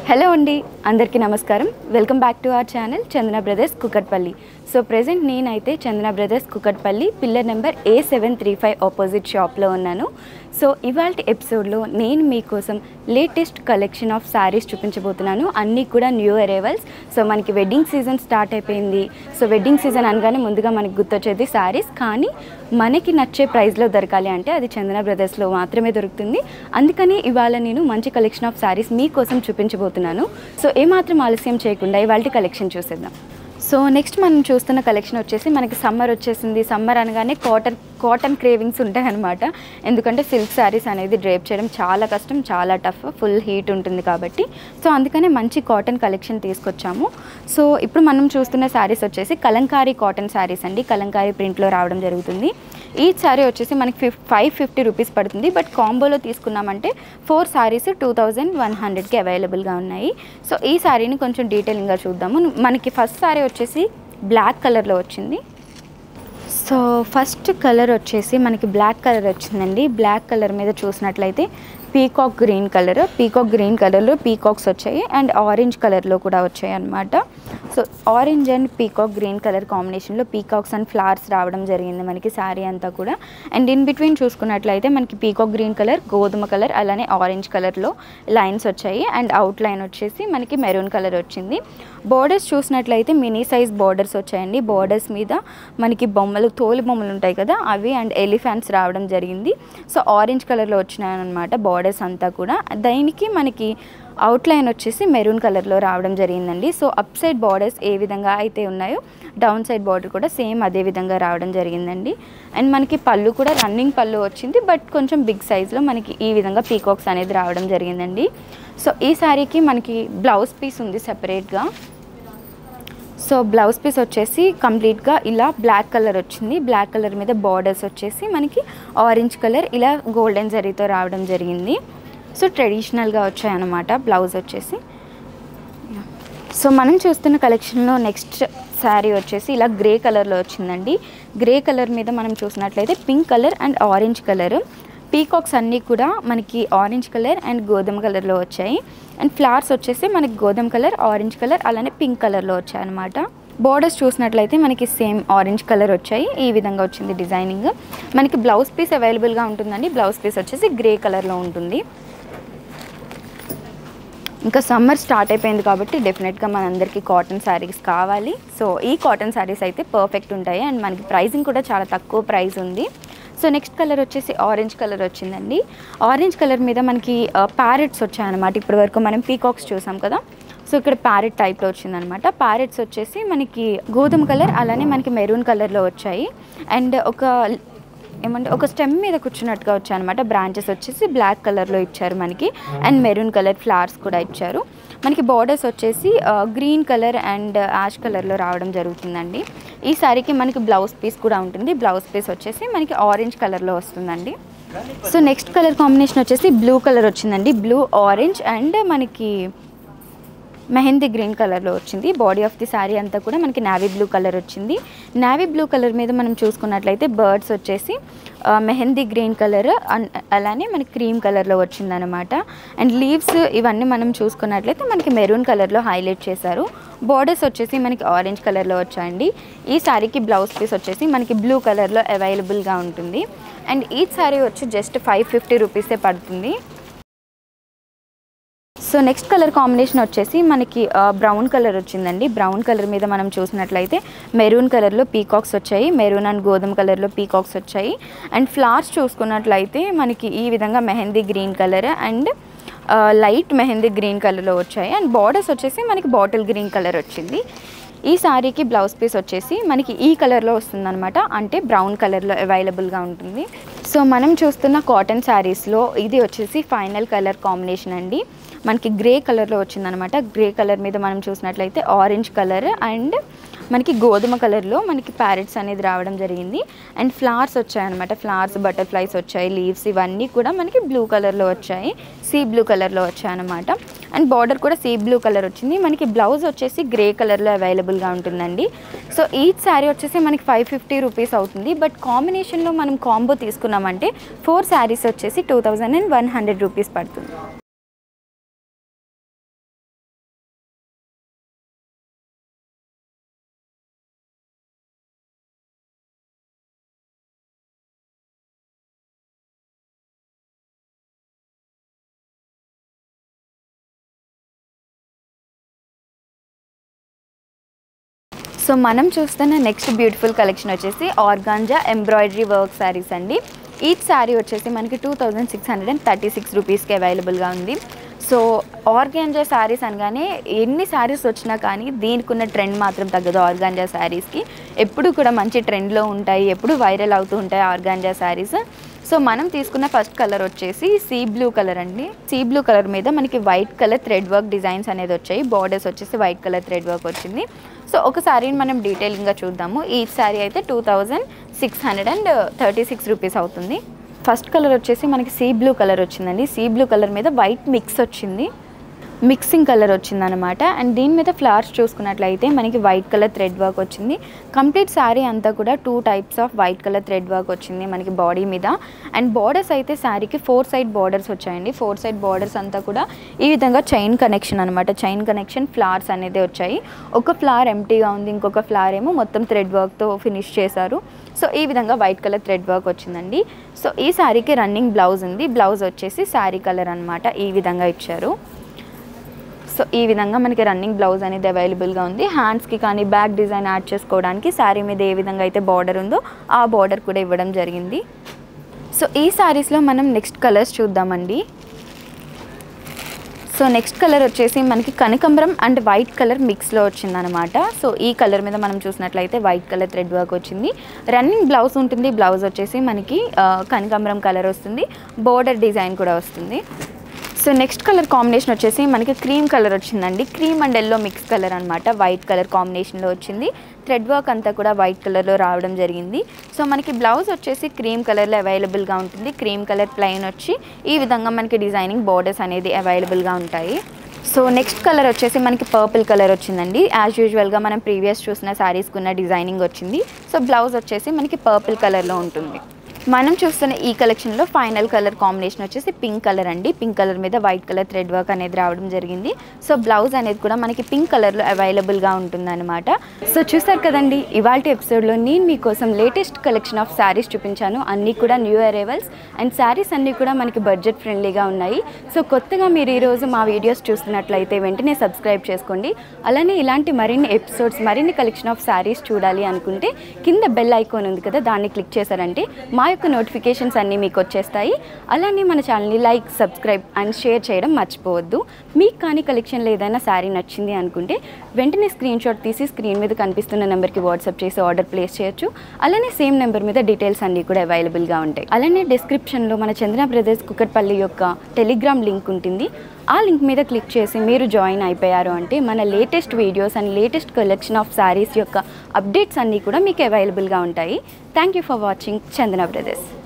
Hello అండి, అందరికీ నమస్కారం. Welcome back to our channel Chandana brothers Kukatpally. So present నేనైతే Chandana brothers Kukatpally pillar number A735 opposite షాప్లో ఉన్నాను. సో ఇవాల్టి ఎపిసోడ్లో నేను మీకోసం లేటెస్ట్ కలెక్షన్ ఆఫ్ శారీస్ చూపించబోతున్నాను. అన్నీ కూడా న్యూ అరైవల్స్. సో మనకి వెడ్డింగ్ సీజన్ స్టార్ట్ అయిపోయింది. సో వెడ్డింగ్ సీజన్ అనగానే ముందుగా మనకి గుర్తొచ్చేది శారీస్. కానీ మనకి నచ్చే ప్రైస్లో దొరకాలి అంటే అది చందన బ్రదర్స్లో మాత్రమే దొరుకుతుంది. అందుకని ఇవాళ నేను మంచి కలెక్షన్ ఆఫ్ శారీస్ మీకోసం చూపించబోతున్నాను. సో ఏమాత్రం ఆలస్యం చేయకుండా ఇవాల్టి కలెక్షన్ చూసేద్దాం. సో నెక్స్ట్ మనం చూస్తున్న కలెక్షన్ వచ్చేసి మనకి సమ్మర్ వచ్చేసింది. సమ్మర్ అనగానే కాటన్ క్రేవింగ్స్ ఉంటాయన్నమాట. ఎందుకంటే సిల్క్ శారీస్ అనేది డ్రేప్ చేయడం చాలా కష్టం, చాలా టఫ్, ఫుల్ హీట్ ఉంటుంది కాబట్టి. సో అందుకనే మంచి కాటన్ కలెక్షన్ తీసుకొచ్చాము. సో ఇప్పుడు మనం చూస్తున్న శారీస్ వచ్చేసి కలంకారీ కాటన్ శారీస్ అండి. కలంకారీ ప్రింట్లో రావడం జరుగుతుంది. ఈ శారీ వచ్చేసి మనకి 550 రూపీస్ పడుతుంది. బట్ కాంబోలో తీసుకున్నామంటే 4 శారీస్ 2100కి అవైలబుల్గా ఉన్నాయి. సో ఈ శారీని కొంచెం డీటెయిలింగ్గా చూద్దాము. మనకి ఫస్ట్ శారీ వచ్చేసి బ్లాక్ కలర్లో వచ్చింది. సో ఫస్ట్ కలర్ వచ్చేసి మనకి బ్లాక్ కలర్ వచ్చిందండి. బ్లాక్ కలర్ మీద చూసినట్లయితే పీకాక్ గ్రీన్ కలర్లో పీకాక్స్ వచ్చాయి అండ్ ఆరెంజ్ కలర్లో కూడా వచ్చాయి అన్నమాట. So orange and peacock green colour కాంబినేషన్లో పీకాక్స్ అండ్ ఫ్లవర్స్ రావడం జరిగింది మనకి శారీ అంతా కూడా. అండ్ ఇన్ బిట్వీన్ చూసుకున్నట్లయితే మనకి పీకాక్ గ్రీన్ కలర్, గోధుమ కలర్, అలానే ఆరెంజ్ కలర్లో లైన్స్ వచ్చాయి అండ్ అవుట్ లైన్ వచ్చేసి మనకి మెరూన్ కలర్ వచ్చింది. బోర్డర్స్ చూసినట్లయితే మినీ సైజ్ బోర్డర్స్ వచ్చాయండి. బోర్డర్స్ మీద మనకి తోలు బొమ్మలు ఉంటాయి కదా, అవి అండ్ ఎలిఫెంట్స్ రావడం జరిగింది. సో ఆరెంజ్ కలర్లో వచ్చినాయన్నమాట బోర్డర్స్ అంతా కూడా. దానికి మనకి అవుట్లైన్ వచ్చేసి మెరూన్ కలర్లో రావడం జరిగిందండి. సో అప్ సైడ్ బార్డర్స్ ఏ విధంగా అయితే ఉన్నాయో డౌన్ సైడ్ బార్డర్ కూడా సేమ్ అదే విధంగా రావడం జరిగిందండి. అండ్ మనకి పళ్ళు కూడా రన్నింగ్ పళ్ళు వచ్చింది. బట్ కొంచెం బిగ్ సైజ్లో మనకి ఈ విధంగా పీకాక్స్ అనేది రావడం జరిగిందండి. సో ఈ శారీకి మనకి బ్లౌజ్ పీస్ ఉంది సెపరేట్గా. సో బ్లౌజ్ పీస్ వచ్చేసి కంప్లీట్గా ఇలా బ్లాక్ కలర్ వచ్చింది. బ్లాక్ కలర్ మీద బార్డర్స్ వచ్చేసి మనకి ఆరెంజ్ కలర్ ఇలా గోల్డెన్ జరీతో రావడం జరిగింది. సో ట్రెడిషనల్గా వచ్చాయన్నమాట బ్లౌజ్ వచ్చేసి. సో మనం చూస్తున్న కలెక్షన్లో నెక్స్ట్ శారీ వచ్చేసి ఇలా గ్రే కలర్లో వచ్చిందండి. గ్రే కలర్ మీద మనం చూసినట్లయితే pink colour and orange colour peacocks అన్నీ కూడా మనకి ఆరెంజ్ కలర్ అండ్ గోధుమ కలర్లో వచ్చాయి. అండ్ ఫ్లవర్స్ వచ్చేసి మనకి గోధుమ కలర్, ఆరెంజ్ కలర్, అలానే పింక్ కలర్లో వచ్చాయి అనమాట. బోర్డర్స్ చూసినట్లయితే మనకి సేమ్ ఆరెంజ్ కలర్ వచ్చాయి. ఈ విధంగా వచ్చింది డిజైనింగ్. మనకి బ్లౌజ్ పీస్ అవైలబుల్గా ఉంటుందండి. బ్లౌజ్ పీస్ వచ్చేసి గ్రే కలర్లో ఉంటుంది. ఇంకా సమ్మర్ స్టార్ట్ అయిపోయింది కాబట్టి డెఫినెట్గా మనందరికీ కాటన్ శారీస్ కావాలి. సో ఈ కాటన్ శారీస్ అయితే పర్ఫెక్ట్ ఉంటాయి అండ్ మనకి ప్రైసింగ్ కూడా చాలా తక్కువ ప్రైస్ ఉంది. సో నెక్స్ట్ కలర్ వచ్చేసి ఆరెంజ్ కలర్ వచ్చిందండి. ఆరెంజ్ కలర్ మీద మనకి ప్యారెట్స్ వచ్చాయన్నమాట. ఇప్పటి వరకు మనం పీకాక్స్ చూసాం కదా, సో ఇక్కడ ప్యారెట్ టైప్లో వచ్చిందనమాట. ప్యారెట్స్ వచ్చేసి మనకి గోధుమ కలర్, అలానే మనకి మెరూన్ కలర్లో వచ్చాయి. అండ్ ఒక స్టెమ్ మీద కూర్చున్నట్టుగా వచ్చాయన్నమాట. బ్రాంచెస్ వచ్చేసి బ్లాక్ కలర్లో ఇచ్చారు మనకి అండ్ మెరూన్ కలర్ ఫ్లవర్స్ కూడా ఇచ్చారు. మనకి బార్డర్స్ వచ్చేసి గ్రీన్ కలర్ అండ్ యాష్ కలర్లో రావడం జరుగుతుందండి. ఈ శారీకి మనకి బ్లౌజ్ పీస్ కూడా ఉంటుంది. బ్లౌజ్ పీస్ వచ్చేసి మనకి ఆరెంజ్ కలర్లో వస్తుందండి. సో నెక్స్ట్ కలర్ కాంబినేషన్ వచ్చేసి బ్లూ కలర్ వచ్చిందండి. బ్లూ, ఆరెంజ్ అండ్ మనకి మెహందీ గ్రీన్ కలర్లో వచ్చింది. బాడీ ఆఫ్ ది శారీ అంతా కూడా మనకి నావీ బ్లూ కలర్ వచ్చింది. నావీ బ్లూ కలర్ మీద మనం చూసుకున్నట్లయితే బర్డ్స్ వచ్చేసి మెహందీ గ్రీన్ కలర్ అలానే మనకి క్రీమ్ కలర్లో వచ్చిందనమాట. అండ్ లీవ్స్ ఇవన్నీ మనం చూసుకున్నట్లయితే మనకి మెరూన్ కలర్లో హైలైట్ చేశారు. బోర్డర్స్ వచ్చేసి మనకి ఆరెంజ్ కలర్లో వచ్చాయండి. ఈ శారీకి బ్లౌజ్ పీస్ వచ్చేసి మనకి బ్లూ కలర్లో అవైలబుల్గా ఉంటుంది. అండ్ ఈ శారీ వచ్చి జస్ట్ 550 రూపీసే పడుతుంది. సో నెక్స్ట్ కలర్ కాంబినేషన్ వచ్చేసి మనకి బ్రౌన్ కలర్ వచ్చిందండి. బ్రౌన్ కలర్ మీద మనం చూసినట్లయితే మెరూన్ కలర్లో పీకాక్స్ వచ్చాయి. మెరూన్ అండ్ గోధుమ కలర్లో పీకాక్స్ వచ్చాయి. అండ్ ఫ్లవర్స్ చూసుకున్నట్లయితే మనకి ఈ విధంగా mehndi green colour and light mehndi green కలర్లో వచ్చాయి. అండ్ బార్డర్స్ వచ్చేసి మనకి బాటిల్ గ్రీన్ కలర్ వచ్చింది. ఈ శారీకి బ్లౌజ్ పీస్ వచ్చేసి మనకి ఈ కలర్లో వస్తుందన్నమాట. అంటే బ్రౌన్ కలర్లో అవైలబుల్గా ఉంటుంది. సో మనం చూస్తున్న కాటన్ శారీస్లో ఇది వచ్చేసి ఫైనల్ కలర్ కాంబినేషన్ అండి. మనకి గ్రే కలర్లో వచ్చిందనమాట. గ్రే కలర్ మీద మనం చూసినట్లయితే ఆరెంజ్ కలర్ అండ్ మనకి గోధుమ కలర్లో మనకి ప్యారెట్స్ అనేది రావడం జరిగింది. అండ్ ఫ్లవర్స్ వచ్చాయన్నమాట. ఫ్లవర్స్, బటర్ఫ్లైస్ వచ్చాయి, లీవ్స్ ఇవన్నీ కూడా మనకి బ్లూ కలర్లో వచ్చాయి. సీ బ్లూ కలర్లో వచ్చాయన్నమాట. అండ్ బార్డర్ కూడా సీ బ్లూ కలర్ వచ్చింది. మనకి బ్లౌజ్ వచ్చేసి గ్రే కలర్లో అవైలబుల్గా ఉంటుందండి. సో ఈ శారీ వచ్చేసి మనకి 550 రూపీస్ అవుతుంది. బట్ కాంబినేషన్లో మనం కాంబో తీసుకున్నామంటే 4 శారీస్ వచ్చేసి 2100 రూపీస్ పడుతుంది. సో మనం చూస్తున్న నెక్స్ట్ బ్యూటిఫుల్ కలెక్షన్ వచ్చేసి ఆర్గాంజా ఎంబ్రాయిడరీ వర్క్ శారీస్ అండి. ఈచ్ శారీ వచ్చేసి మనకి 2636 రూపీస్కి అవైలబుల్గా ఉంది. సో ఆర్గాంజా శారీస్ అనగానే ఎన్ని శారీస్ వచ్చినా కానీ దీనికి ఉన్న ట్రెండ్ మాత్రం తగ్గదు. ఆర్గాంజా శారీస్కి ఎప్పుడు కూడా మంచి ట్రెండ్లో ఉంటాయి, ఎప్పుడు వైరల్ అవుతూ ఉంటాయి ఆర్గాంజా శారీస్. సో మనం తీసుకున్న ఫస్ట్ కలర్ వచ్చేసి సీ బ్లూ కలర్ అండి. సీ బ్లూ కలర్ మీద మనకి white colour thread work designs అనేది వచ్చాయి. బార్డర్స్ వచ్చేసి వైట్ కలర్ థ్రెడ్ వర్క్ వచ్చింది. సో ఒక శారీని మనం డీటెయిలింగ్గా చూద్దాము. ఈ శారీ అయితే 2636 రూపీస్ అవుతుంది. ఫస్ట్ కలర్ వచ్చేసి మనకి సీ బ్లూ కలర్ వచ్చిందండి. సీ బ్లూ కలర్ మీద వైట్ మిక్స్ వచ్చింది, మిక్సింగ్ కలర్ వచ్చిందనమాట. అండ్ దీని మీద ఫ్లవర్స్ చూసుకున్నట్లయితే మనకి వైట్ కలర్ థ్రెడ్ వర్క్ వచ్చింది. కంప్లీట్ శారీ అంతా కూడా 2 types off white colour thread work వచ్చింది మనకి బాడీ మీద. అండ్ బార్డర్స్ అయితే శారీకి 4 సైడ్ బార్డర్స్ వచ్చాయండి. 4 సైడ్ బార్డర్స్ అంతా కూడా ఈ విధంగా చైన్ కనెక్షన్ అనమాట. చైన్ కనెక్షన్ ఫ్లవర్స్ అనేది వచ్చాయి. ఒక ఫ్లవర్ ఎంటీగా ఉంది, ఇంకొక ఫ్లవర్ ఏమో మొత్తం థ్రెడ్ వర్క్తో ఫినిష్ చేశారు. సో ఈ విధంగా వైట్ కలర్ థ్రెడ్ వర్క్ వచ్చిందండి. సో ఈ శారీకి రన్నింగ్ బ్లౌజ్ ఉంది. బ్లౌజ్ వచ్చేసి శారీ కలర్ అనమాట, ఈ విధంగా ఇచ్చారు. సో ఈ విధంగా మనకి రన్నింగ్ బ్లౌజ్ అనేది అవైలబుల్గా ఉంది. హ్యాండ్స్కి కానీ బ్యాక్ డిజైన్ యాడ్ చేసుకోవడానికి శారీ మీద ఏ విధంగా అయితే బార్డర్ ఉందో ఆ బార్డర్ కూడా ఇవ్వడం జరిగింది. సో ఈ శారీస్లో మనం నెక్స్ట్ కలర్స్ చూద్దామండి. సో నెక్స్ట్ కలర్ వచ్చేసి మనకి కనకాంబరం అండ్ వైట్ కలర్ మిక్స్లో వచ్చిందనమాట. సో ఈ కలర్ మీద మనం చూసినట్లయితే వైట్ కలర్ థ్రెడ్ వర్క్ వచ్చింది. రన్నింగ్ బ్లౌజ్ ఉంటుంది. బ్లౌజ్ వచ్చేసి మనకి కనకాంబరం కలర్ వస్తుంది, బోర్డర్ డిజైన్ కూడా వస్తుంది. సో నెక్స్ట్ కలర్ కాంబినేషన్ వచ్చేసి మనకి క్రీమ్ కలర్ వచ్చిందండి. Cream and yellow mix colour అనమాట. వైట్ కలర్ కాంబినేషన్లో వచ్చింది. థ్రెడ్ వర్క్ అంతా కూడా వైట్ కలర్లో రావడం జరిగింది. సో మనకి బ్లౌజ్ వచ్చేసి క్రీమ్ కలర్లో అవైలబుల్గా ఉంటుంది. క్రీమ్ కలర్ ప్లెయిన్ వచ్చి ఈ విధంగా మనకి డిజైనింగ్ బోర్డర్స్ అనేది అవైలబుల్గా ఉంటాయి. సో నెక్స్ట్ కలర్ వచ్చేసి మనకి పర్పుల్ కలర్ వచ్చిందండి. యాజ్ యూజువల్గా మనం ప్రీవియస్ చూసిన శారీస్కి ఉన్న డిజైనింగ్ వచ్చింది. సో బ్లౌజ్ వచ్చేసి మనకి పర్పుల్ కలర్లో ఉంటుంది. మనం చూస్తున్న ఈ కలెక్షన్లో ఫైనల్ కలర్ కాంబినేషన్ వచ్చేసి పింక్ కలర్ అండి. పింక్ కలర్ మీద వైట్ కలర్ థ్రెడ్ వర్క్ అనేది రావడం జరిగింది. సో బ్లౌజ్ అనేది కూడా మనకి పింక్ కలర్లో అవైలబుల్గా ఉంటుందన్నమాట. సో చూసారు కదండి, ఇవాల్టి ఎపిసోడ్లో నేను మీకోసం లేటెస్ట్ కలెక్షన్ ఆఫ్ శారీస్ చూపించాను. అన్నీ కూడా న్యూ అరైవల్స్ అండ్ శారీస్ అన్నీ కూడా మనకి బడ్జెట్ ఫ్రెండ్లీగా ఉన్నాయి. సో కొత్తగా మీరు ఈరోజు మా వీడియోస్ చూస్తున్నట్లయితే వెంటనే సబ్స్క్రైబ్ చేసుకోండి. అలానే ఇలాంటి మరిన్ని ఎపిసోడ్స్, మరిన్ని కలెక్షన్ ఆఫ్ శారీస్ చూడాలి అనుకుంటే కింద బెల్ ఐకాన్ ఉంది కదా, దాన్ని క్లిక్ చేశారంటే మా యొక్క నోటిఫికేషన్స్ అన్నీ మీకు వచ్చేస్తాయి. అలానే మన ఛానల్ని లైక్, సబ్స్క్రైబ్ అండ్ షేర్ చేయడం మర్చిపోవద్దు. మీకు కానీ కలెక్షన్లో ఏదైనా శారీ నచ్చింది అనుకుంటే వెంటనే స్క్రీన్ షాట్ తీసి స్క్రీన్ మీద కనిపిస్తున్న నెంబర్కి వాట్సాప్ చేసి ఆర్డర్ ప్లేస్ చేయొచ్చు. అలానే సేమ్ నెంబర్ మీద డీటెయిల్స్ అన్నీ కూడా అవైలబుల్గా ఉంటాయి. అలానే డిస్క్రిప్షన్లో మన చందన బ్రదర్స్ కుకట్పల్లి యొక్క టెలిగ్రామ్ లింక్ ఉంటుంది. ఆ లింక్ మీద క్లిక్ చేసి మీరు జాయిన్ అయిపోయారు అంటే మన latest videos and latest collection of saris యొక్క అప్డేట్స్ అన్నీ కూడా మీకు అవైలబుల్గా ఉంటాయి. Thank you for watching Chandana brothers.